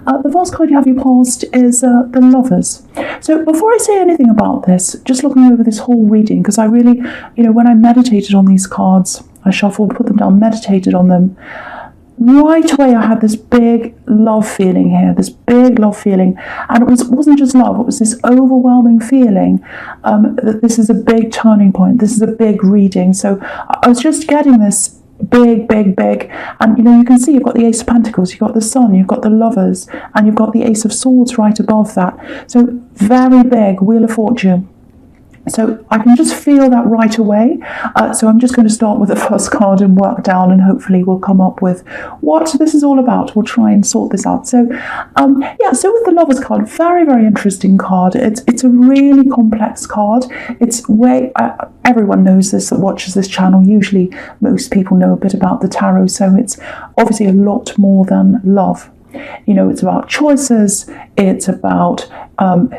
The first card you have your past is the Lovers. So before I say anything about this, just looking over this whole reading, because I really, when I meditated on these cards, I shuffled, put them down, meditated on them, right away I had this big love feeling here, this big love feeling. And it wasn't just love, it was this overwhelming feeling that this is a big turning point, this is a big reading. So I was just getting this big, and you can see you've got the Ace of Pentacles, you've got the Sun, you've got the Lovers, and you've got the Ace of Swords right above that. So very big, Wheel of Fortune. So I can just feel that right away. So I'm just going to start with the first card and work down, and hopefully we'll come up with what this is all about. We'll try and sort this out. So so with the Lovers card, very, very interesting card. It's a really complex card. It's everyone knows this that watches this channel. Usually most people know a bit about the tarot, so it's obviously a lot more than love. It's about choices, it's about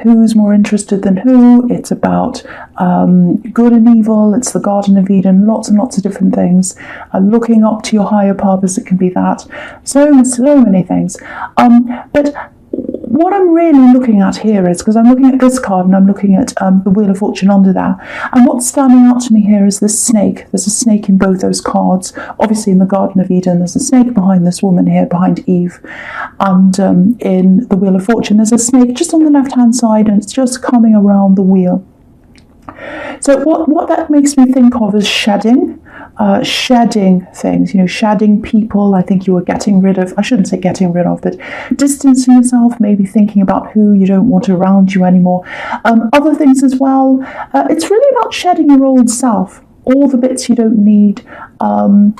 who's more interested than who, it's about good and evil, it's the Garden of Eden, lots and lots of different things. Looking up to your higher purpose, it can be that. So many things. But what I'm really looking at here is, because I'm looking at this card and I'm looking at the Wheel of Fortune under there, and what's standing out to me here is this snake. There's a snake in both those cards. Obviously in the Garden of Eden there's a snake behind this woman here, behind Eve, and in the Wheel of Fortune there's a snake just on the left hand side, and it's just coming around the wheel. So what that makes me think of is shedding things, shedding people. I think you were getting rid of, I shouldn't say getting rid of, but distancing yourself, maybe thinking about who you don't want around you anymore. Other things as well, it's really about shedding your old self, all the bits you don't need. We're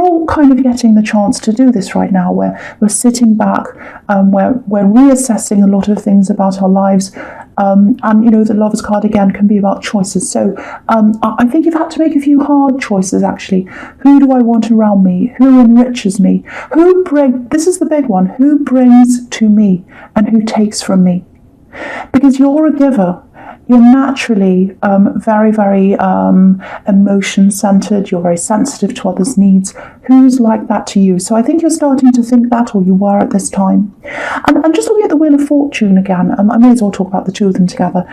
all kind of getting the chance to do this right now, where we're sitting back, we're reassessing a lot of things about our lives. The Lovers card again can be about choices. So I think you've had to make a few hard choices actually. Who do I want around me? Who enriches me? This is the big one, who brings to me and who takes from me? Because you're a giver. You're naturally very, very emotion-centered. You're very sensitive to others' needs. Who's like that to you? So I think you're starting to think that, or you were at this time. And just looking at the Wheel of Fortune again, I may as well talk about the two of them together.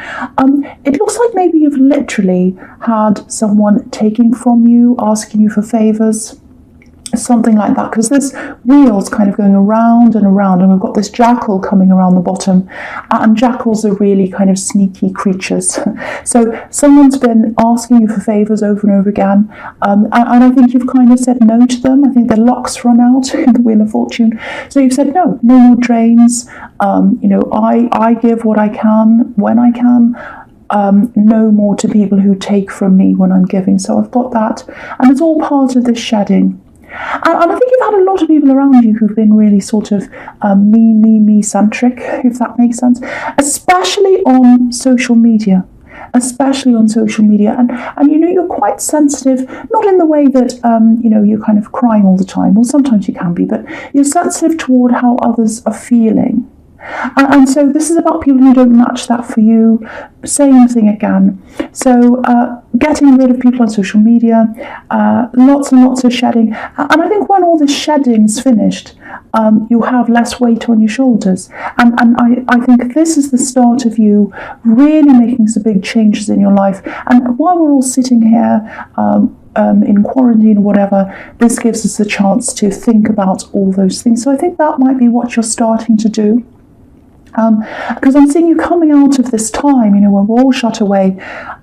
It looks like maybe you've literally had someone taking from you, asking you for favours, something like that, because this wheel's kind of going around and around, and we've got this jackal coming around the bottom, and jackals are really kind of sneaky creatures. So someone's been asking you for favours over and over again, and I think you've kind of said no to them. I think the luck's run out in the Wheel of Fortune, so you've said no more drains. I give what I can when I can. No more to people who take from me when I'm giving. So I've got that, and it's all part of this shedding. And I think you've had a lot of people around you who've been really sort of me-centric, if that makes sense, especially on social media. And you're quite sensitive, not in the way that you're kind of crying all the time. Well, sometimes you can be, but you're sensitive toward how others are feeling. And so this is about people who don't match that for you. Same thing again. So getting rid of people on social media, lots and lots of shedding. And I think when all this shedding's finished, you'll have less weight on your shoulders. And I think this is the start of you really making some big changes in your life. And while we're all sitting here in quarantine or whatever, this gives us a chance to think about all those things. So I think that might be what you're starting to do. Because I'm seeing you coming out of this time, where we're all shut away,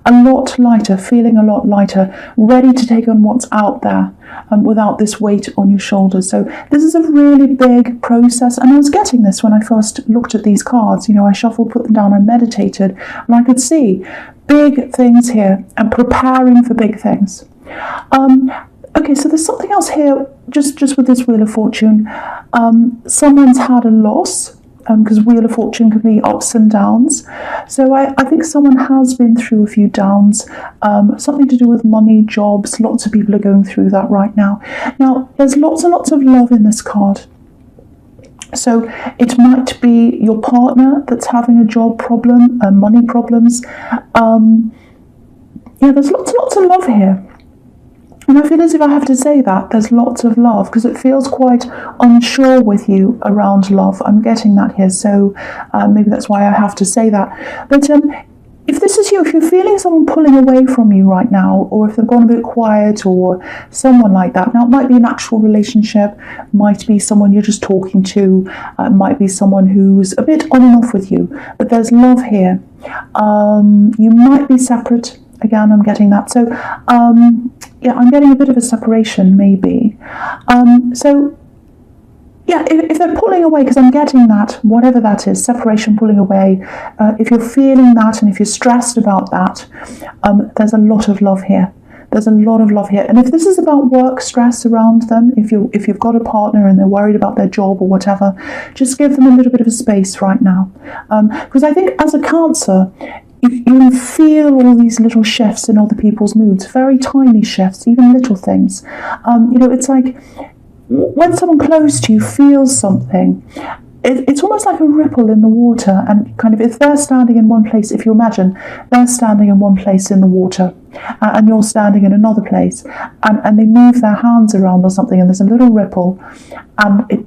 a lot lighter, feeling a lot lighter, ready to take on what's out there without this weight on your shoulders. So this is a really big process, and I was getting this when I first looked at these cards. I shuffled, put them down, I meditated, and I could see big things here and preparing for big things. Okay, so there's something else here, just with this Wheel of Fortune. Someone's had a loss. Because Wheel of Fortune can be ups and downs. So I think someone has been through a few downs, something to do with money, jobs. Lots of people are going through that right now. Now, there's lots and lots of love in this card. So it might be your partner that's having a job problem, money problems. There's lots and lots of love here. And I feel as if I have to say that there's lots of love, because it feels quite unsure with you around love. I'm getting that here, so maybe that's why I have to say that. But if this is you, if you're feeling someone pulling away from you right now, or if they've gone a bit quiet, or someone like that, now it might be an actual relationship, might be someone you're just talking to, might be someone who's a bit on and off with you, but there's love here. You might be separate. Again, I'm getting that. So, yeah, I'm getting a bit of a separation, maybe. So, yeah, if they're pulling away, because I'm getting that, whatever that is, separation, pulling away, if you're feeling that and if you're stressed about that, there's a lot of love here. There's a lot of love here. And if this is about work stress around them, if you've got a partner and they're worried about their job or whatever, just give them a little bit of a space right now. Because I think as a Cancer, you feel all these little shifts in other people's moods, very tiny shifts, even little things. It's like when someone close to you feels something, it's almost like a ripple in the water, and kind of if they're standing in one place, if you imagine they're standing in one place in the water and you're standing in another place, and they move their hands around or something, and there's a little ripple and it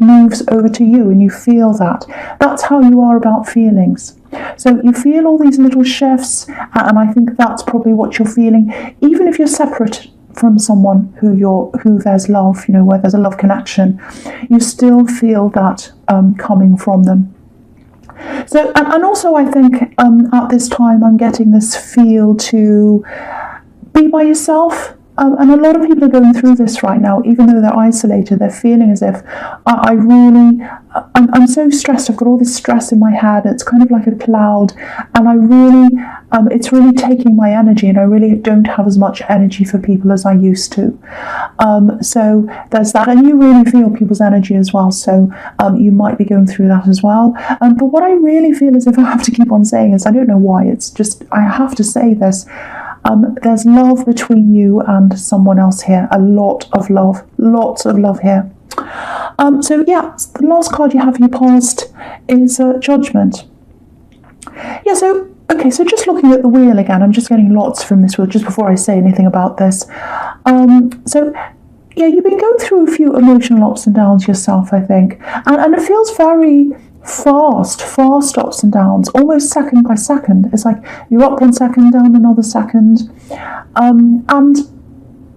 moves over to you, and you feel that. That's how you are about feelings. So you feel all these little shifts, and I think that's probably what you're feeling. Even if you're separate from someone who there's love, where there's a love connection, you still feel that coming from them. So, and also I think at this time I'm getting this feel to be by yourself. And a lot of people are going through this right now, even though they're isolated. They're feeling as if I'm so stressed. I've got all this stress in my head. It's kind of like a cloud, and it's really taking my energy, and I really don't have as much energy for people as I used to. So there's that, and you really feel people's energy as well. So you might be going through that as well. But what I really feel as if I have to keep on saying is, I don't know why. It's just I have to say this. There's love between you and someone else here. A lot of love. Lots of love here. So yeah, the last card you have in your past is Judgment. Yeah, so just looking at the wheel again, I'm just getting lots from this wheel just before I say anything about this. So yeah, you've been going through a few emotional ups and downs yourself, I think. And it feels very fast ups and downs, almost second by second. It's like you're up 1 second, down another second, and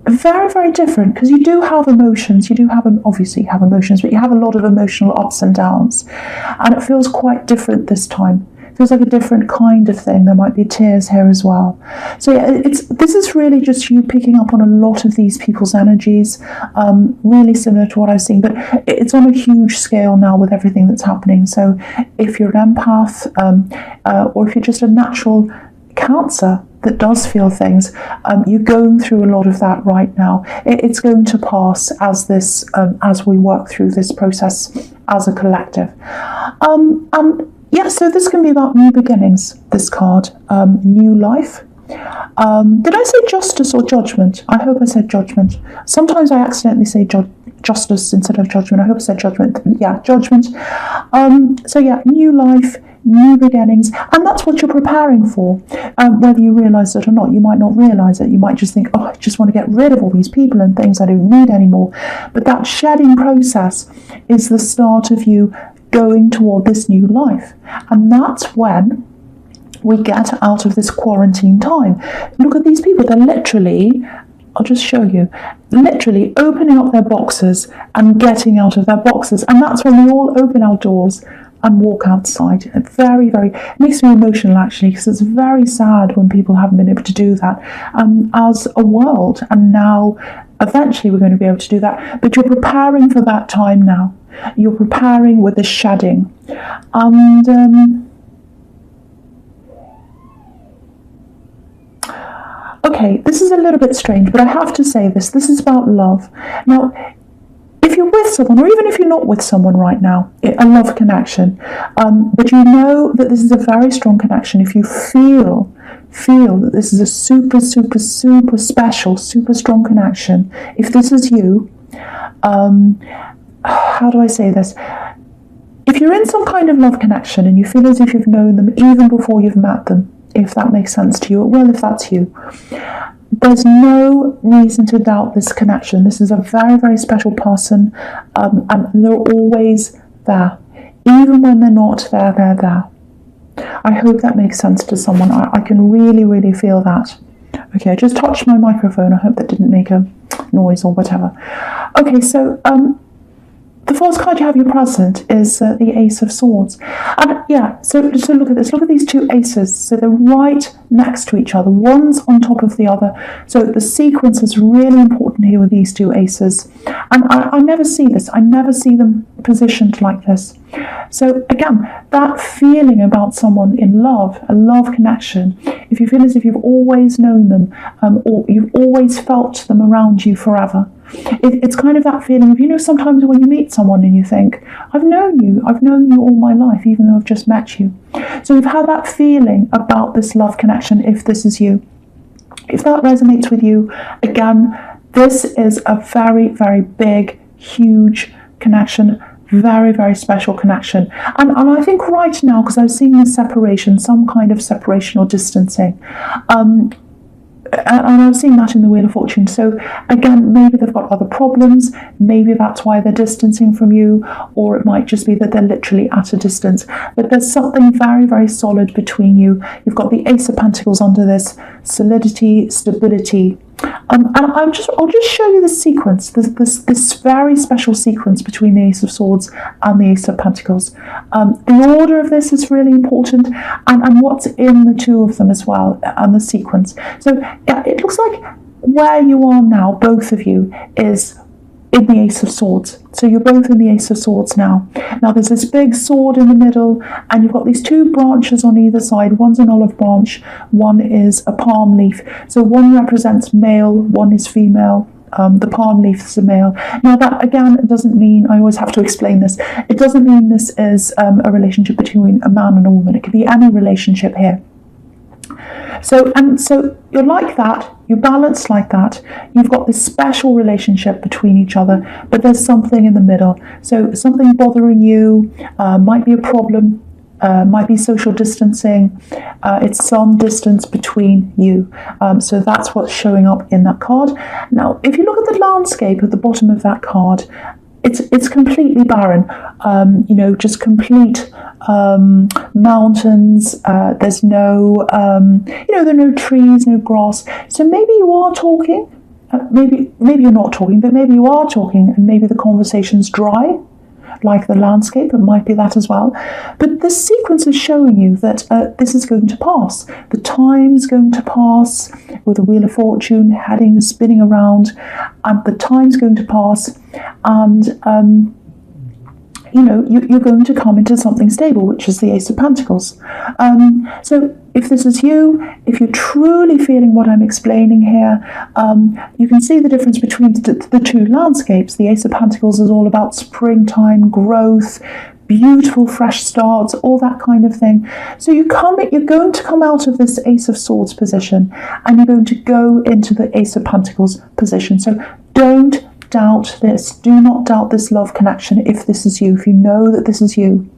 very, very different, because you do have emotions. You do have, obviously have emotions, but you have a lot of emotional ups and downs, and it feels quite different this time. It feels like a different kind of thing. There might be tears here as well. So yeah, this is really just you picking up on a lot of these people's energies, really similar to what I've seen, but it's on a huge scale now with everything that's happening. So if you're an empath, or if you're just a natural Cancer that does feel things, you're going through a lot of that right now. It's going to pass as we work through this process as a collective. Yeah, so this can be about new beginnings, this card, new life. Did I say justice or judgment? I hope I said judgment. Sometimes I accidentally say justice instead of judgment. I hope I said judgment. Yeah, judgment. So yeah, new life, new beginnings, and that's what you're preparing for, whether you realise it or not. You might not realise it. You might just think, oh, I just want to get rid of all these people and things I don't need anymore. But that shedding process is the start of you going toward this new life, and that's when we get out of this quarantine time. Look at these people. They're literally, I'll just show you, literally opening up their boxes and getting out of their boxes, and that's when we all open our doors and walk outside. It very, very, it makes me emotional actually, because it's very sad when people haven't been able to do that as a world, and now eventually we're going to be able to do that. But you're preparing for that time now. You're preparing with the shedding, and okay, this is a little bit strange, but I have to say this. This is about love. Now, if you're with someone, or even if you're not with someone right now, a love connection, but you know that this is a very strong connection. If you feel that this is a super, super, super special, super strong connection, if this is you, how do I say this? If you're in some kind of love connection and you feel as if you've known them even before you've met them, if that makes sense to you, well, if that's you, there's no reason to doubt this connection. This is a very, very special person, and they're always there. Even when they're not there, they're there. I hope that makes sense to someone. I can really, really feel that. Okay, I just touched my microphone. I hope that didn't make a noise or whatever. Okay, so the fourth card you have your present is the Ace of Swords. And yeah, so look at this. Look at these two aces. So they're right next to each other. One's on top of the other. So the sequence is really important here with these two aces. And I never see this. I never see them positioned like this. So again, that feeling about someone in love, a love connection, if you feel as if you've always known them, or you've always felt them around you forever, it's kind of that feeling of, you know, sometimes when you meet someone and you think, I've known you all my life, even though I've just met you. So you've had that feeling about this love connection, if this is you. If that resonates with you, again, this is a very, very big, huge connection. Very, very special connection. And I think right now, because I've seen the separation, some kind of separation or distancing, and I've seen that in the Wheel of Fortune. So again, maybe they've got other problems, maybe that's why they're distancing from you, or it might just be that they're literally at a distance. But there's something very, very solid between you. You've got the Ace of Pentacles under this, solidity, stability. And I'll just show you the sequence, this very special sequence between the Ace of Swords and the Ace of Pentacles. The order of this is really important, and what's in the two of them as well, and the sequence. So yeah, it looks like where you are now, both of you, is in the Ace of Swords. So you're both in the Ace of Swords now. Now there's this big sword in the middle, and you've got these two branches on either side. One's an olive branch, one is a palm leaf. So one represents male, one is female. The palm leaf is a male. Now that, again, doesn't mean, I always have to explain this, it doesn't mean this is a relationship between a man and a woman. It could be any relationship here. So you're like that, you're balanced like that, you've got this special relationship between each other, but there's something in the middle. So something bothering you, might be a problem, might be social distancing, it's some distance between you. So that's what's showing up in that card. Now, if you look at the landscape at the bottom of that card, it's completely barren, you know, just complete mountains. There's no, you know, there are no trees, no grass. So maybe you are talking, maybe you're not talking, but maybe you are talking, and maybe the conversation's dry, like the landscape. It might be that as well. But the sequence is showing you that this is going to pass. The time's going to pass with the Wheel of Fortune spinning around, and the time's going to pass, and you know, you're going to come into something stable, which is the Ace of Pentacles. So if this is you, if you're truly feeling what I'm explaining here, you can see the difference between the two landscapes. The Ace of Pentacles is all about springtime, growth, beautiful fresh starts, all that kind of thing. So you're going to come out of this Ace of Swords position, and you're going to go into the Ace of Pentacles position. So don't doubt this. Do not doubt this love connection if this is you, if you know that this is you.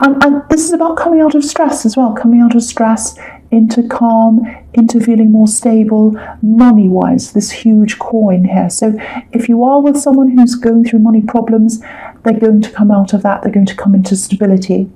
And this is about coming out of stress as well, coming out of stress into calm, into feeling more stable money-wise, this huge coin here. So if you are with someone who's going through money problems, they're going to come out of that, they're going to come into stability.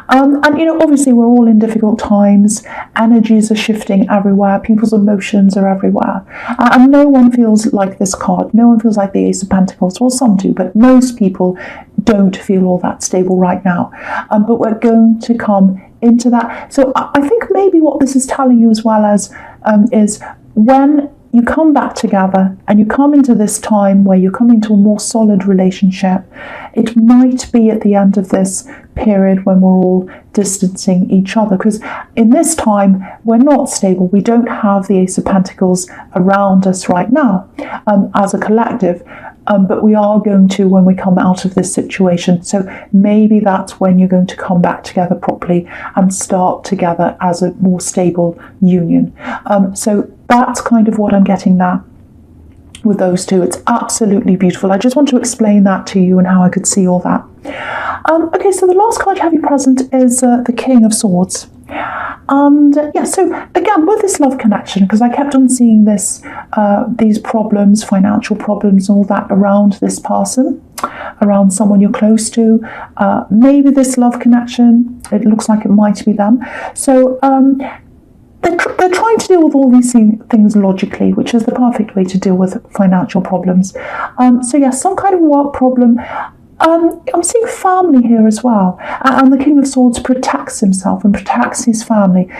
And you know, obviously we're all in difficult times, energies are shifting everywhere, people's emotions are everywhere, and no one feels like this card, no one feels like the Ace of Pentacles. Well, some do, but most people don't feel all that stable right now, but we're going to come into that. So I think maybe what this is telling you as well as is when you come back together and you come into this time where you're coming to a more solid relationship, it might be at the end of this period when we're all distancing each other, because in this time we're not stable. We don't have the Ace of Pentacles around us right now as a collective, but we are going to when we come out of this situation. So maybe that's when you're going to come back together properly and start together as a more stable union. So that's kind of what I'm getting there with those two. It's absolutely beautiful. I just want to explain that to you and how I could see all that. Okay, so the last card you have you present is the King of Swords. And yeah, so again, with this love connection, because I kept on seeing this, these problems, financial problems, all that around this person, around someone you're close to, maybe this love connection, it looks like it might be them. So they're trying to deal with all these things logically, which is the perfect way to deal with financial problems. So yeah, some kind of work problem. I'm seeing family here as well, and the King of Swords protects himself and protects his family.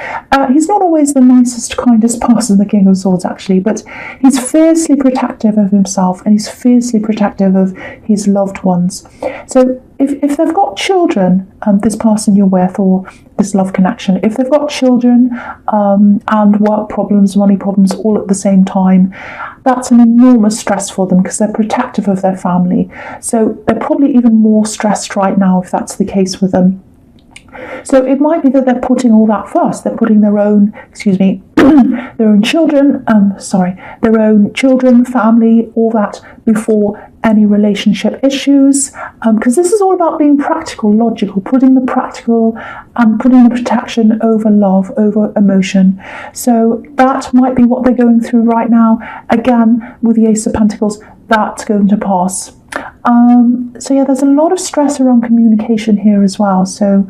He's not always the nicest, kindest person, the King of Swords, actually, but he's fiercely protective of himself and he's fiercely protective of his loved ones. So if they've got children, this person you're with, or this love connection, if they've got children and work problems, money problems all at the same time, that's an enormous stress for them because they're protective of their family. So they're probably even more stressed right now if that's the case with them. So it might be that they're putting all that first. They're putting their own, their own children, their own children, family, all that before any relationship issues. Because this is all about being practical, logical, putting the practical and putting the protection over love, over emotion. So that might be what they're going through right now. Again, with the Ace of Pentacles, that's going to pass. So yeah, there's a lot of stress around communication here as well. So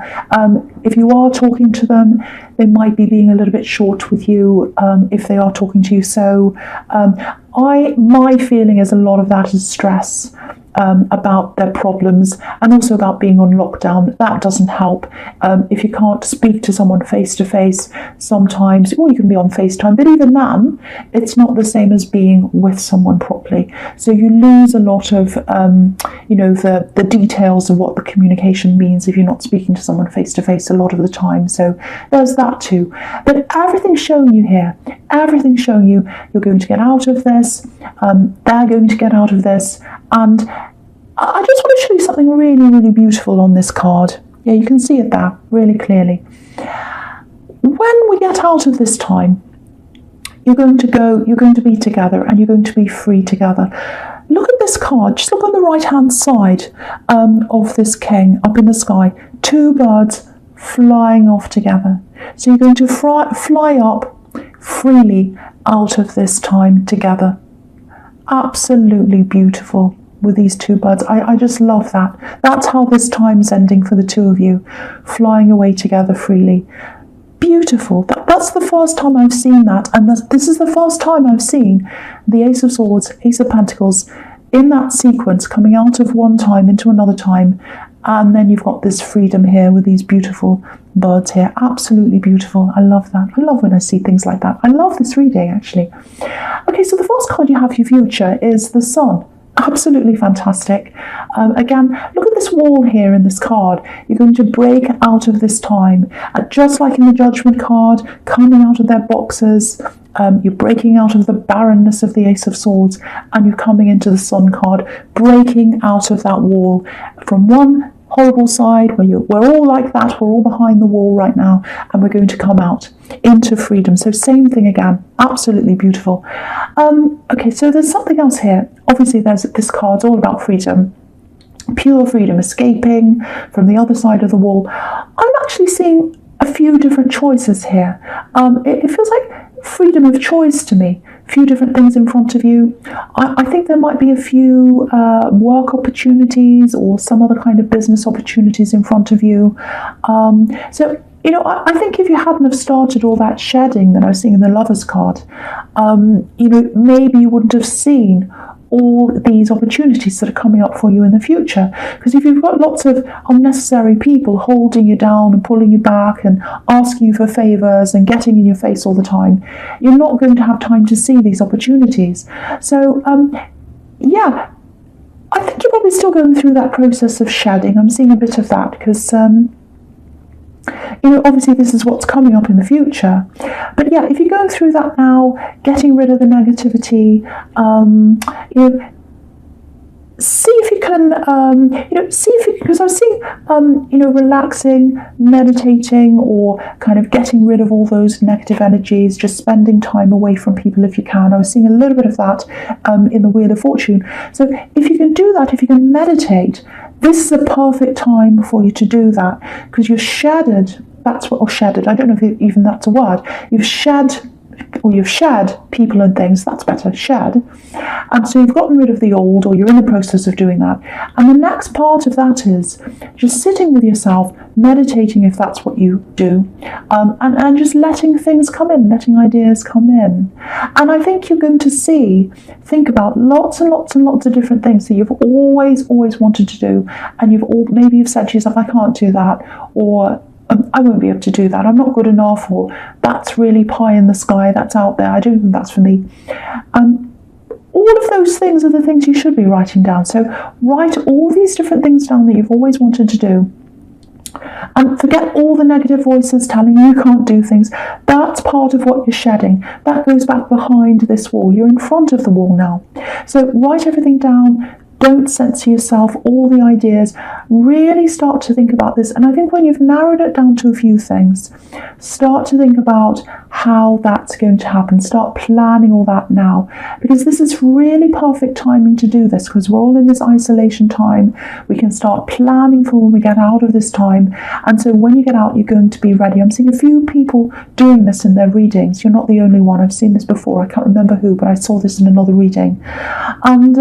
if you are talking to them, they might be being a little bit short with you if they are talking to you. So my feeling is a lot of that is stress about their problems and also about being on lockdown. That doesn't help. If you can't speak to someone face to face, sometimes, well, you can be on FaceTime, but even then, it's not the same as being with someone properly. So you lose a lot of, the details of what the communication means if you're not speaking to someone face to face a lot of the time. So there's that too. But everything's showing you here. Everything's showing you you're going to get out of this. They're going to get out of this. And I just want to show you something really, really beautiful on this card. Yeah, you can see it there really clearly. When we get out of this time, you're going to be together and you're going to be free together. Look at this card. Just look on the right-hand side of this king up in the sky. Two birds flying off together. So you're going to fly up freely out of this time together. Absolutely beautiful with these two birds. I just love that. That's how this time's ending for the two of you, flying away together freely. Beautiful. That's the first time I've seen that, and this is the first time I've seen the Ace of Swords, Ace of Pentacles in that sequence, coming out of one time into another time, and then you've got this freedom here with these beautiful birds here. Absolutely beautiful. I love that. I love when I see things like that. I love this reading, actually. Okay, so the first card you have for your future is the Sun. Absolutely fantastic. Again, look at this wall here in this card. You're going to break out of this time. Just like in the Judgment card, coming out of their boxes, you're breaking out of the barrenness of the Ace of Swords, and you're coming into the Sun card, breaking out of that wall from one horrible side where we're all like that, we're all behind the wall right now, and we're going to come out into freedom. So same thing again, absolutely beautiful. Okay, so there's something else here. Obviously this card's all about freedom, pure freedom, escaping from the other side of the wall. I'm actually seeing a few different choices here. It feels like freedom of choice to me. A few different things in front of you. I think there might be a few work opportunities or some other kind of business opportunities in front of you. So, I think if you hadn't have started all that shedding that I was seeing in the Lovers card, maybe you wouldn't have seen all these opportunities that are coming up for you in the future. Because if you've got lots of unnecessary people holding you down and pulling you back and asking you for favours and getting in your face all the time, you're not going to have time to see these opportunities. So, yeah, I think you're probably still going through that process of shedding. I'm seeing a bit of that because obviously this is what's coming up in the future. But yeah, if you're going through that now, getting rid of the negativity, see if you can, because I was seeing, relaxing, meditating, or kind of getting rid of all those negative energies, just spending time away from people if you can. I was seeing a little bit of that in the Wheel of Fortune. So if you can do that, if you can meditate, this is a perfect time for you to do that, because you're shattered that's what, or shedded, I don't know if even that's a word. You've shed people and things, that's better, shed. And so you've gotten rid of the old, or you're in the process of doing that. And the next part of that is just sitting with yourself, meditating if that's what you do, and just letting things come in, letting ideas come in. And I think you're going to think about lots and lots and lots of different things that you've always wanted to do, and maybe you've said to yourself, I can't do that, or I won't be able to do that, I'm not good enough, or that's really pie in the sky, that's out there, I don't think that's for me. All of those things are the things you should be writing down. So write all these different things down that you've always wanted to do. And forget all the negative voices telling you can't do things. That's part of what you're shedding. That goes back behind this wall. You're in front of the wall now. So write everything down. Don't censor yourself, all the ideas. Really start to think about this. And I think when you've narrowed it down to a few things, start to think about how that's going to happen. Start planning all that now. Because this is really perfect timing to do this, because we're all in this isolation time. We can start planning for when we get out of this time. And so when you get out, you're going to be ready. I'm seeing a few people doing this in their readings. You're not the only one. I've seen this before. I can't remember who, but I saw this in another reading. And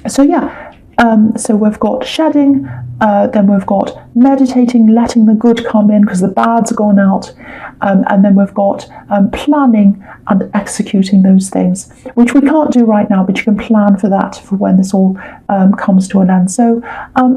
so we've got shedding, then we've got meditating, letting the good come in because the bad's gone out, and then we've got planning and executing those things, which we can't do right now, but you can plan for that for when this all comes to an end. So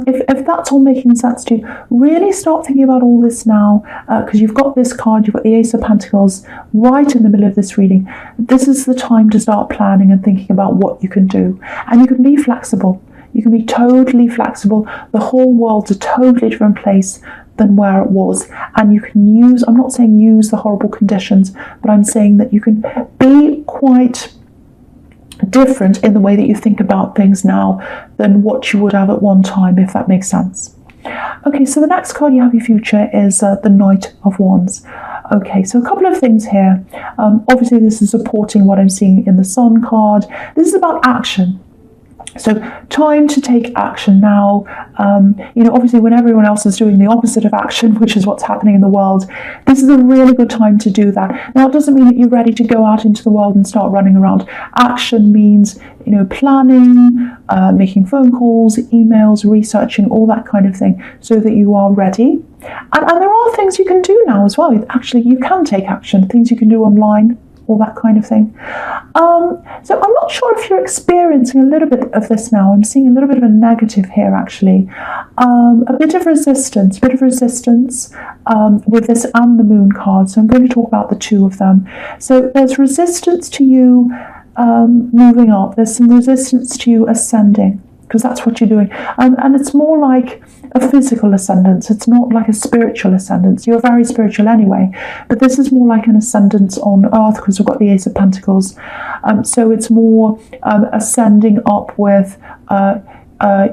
if that's all making sense to you, really start thinking about all this now, because you've got this card, you've got the Ace of Pentacles right in the middle of this reading. This is the time to start planning and thinking about what you can do, and you can be flexible. You can be totally flexible. The whole world's a totally different place than where it was. And you can use, I'm not saying use the horrible conditions, but I'm saying that you can be quite different in the way that you think about things now than what you would have at one time, if that makes sense. Okay, so the next card you have your future is the Knight of Wands. Okay, so a couple of things here. Obviously, this is supporting what I'm seeing in the Sun card. This is about action. So time to take action now. Obviously when everyone else is doing the opposite of action, which is what's happening in the world, this is a really good time to do that. Now, it doesn't mean that you're ready to go out into the world and start running around. Action means, planning, making phone calls, emails, researching, all that kind of thing, so that you are ready. And there are things you can do now as well. Actually, you can take action, things you can do online, all that kind of thing. So I'm not sure if you're experiencing a little bit of this now. I'm seeing a little bit of a negative here, actually. A bit of resistance with this and the Moon card. So I'm going to talk about the two of them. So there's resistance to you moving up. There's some resistance to you ascending, because that's what you're doing. And it's more like a physical ascendance. It's not like a spiritual ascendance. You're very spiritual anyway, but this is more like an ascendance on earth, because we've got the Ace of Pentacles. So it's more ascending up with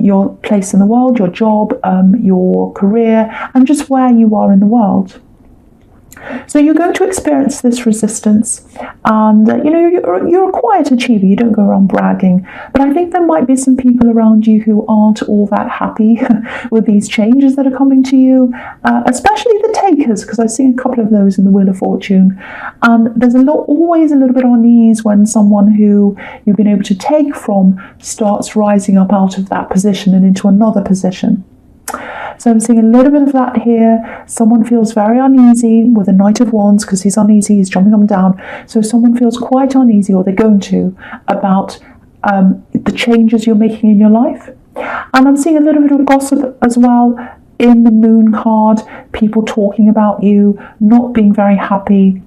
your place in the world, your job, your career, and just where you are in the world. So you're going to experience this resistance, and you're a quiet achiever. You don't go around bragging, but I think there might be some people around you who aren't all that happy with these changes that are coming to you, especially the takers, because I've seen a couple of those in the Wheel of Fortune. And there's always a little bit on ease when someone who you've been able to take from starts rising up out of that position and into another position. So I'm seeing a little bit of that here. Someone feels very uneasy with the Knight of Wands, because he's uneasy, he's jumping up and down. So someone feels quite uneasy, or they're going to, about the changes you're making in your life. And I'm seeing a little bit of gossip as well in the Moon card. People talking about you, not being very happy.